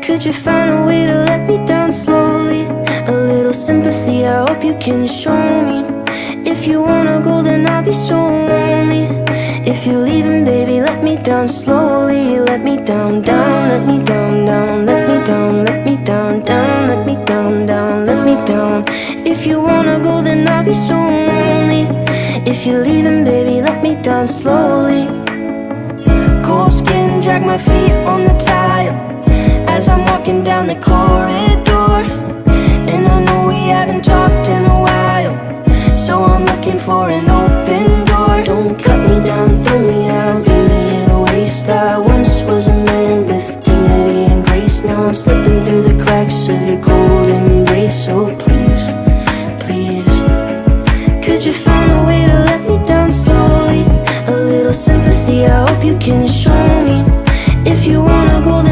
Could you find a way to let me down slowly? A little sympathy, I hope you can show me. If you wanna go, then I'll be so lonely. If you're leaving, baby, let me down slowly. Let me down, down, let me down, down. Let me down, let me down, down. Let me down, down, let me down. If you wanna go, then I'll be so lonely. If you're leaving, baby, let me down slowly. Cold skin, drag my feet on the tile as I'm walking down the corridor. And I know we haven't talked in a while, so I'm looking for an open door. Don't cut me down, throw me out, leave me in a waste. I once was a man with dignity and grace. Now I'm slipping through the cracks of your cold embrace. So please, please, could you find a way to let me down slowly? A little sympathy, I hope you can show me. If you wanna go, then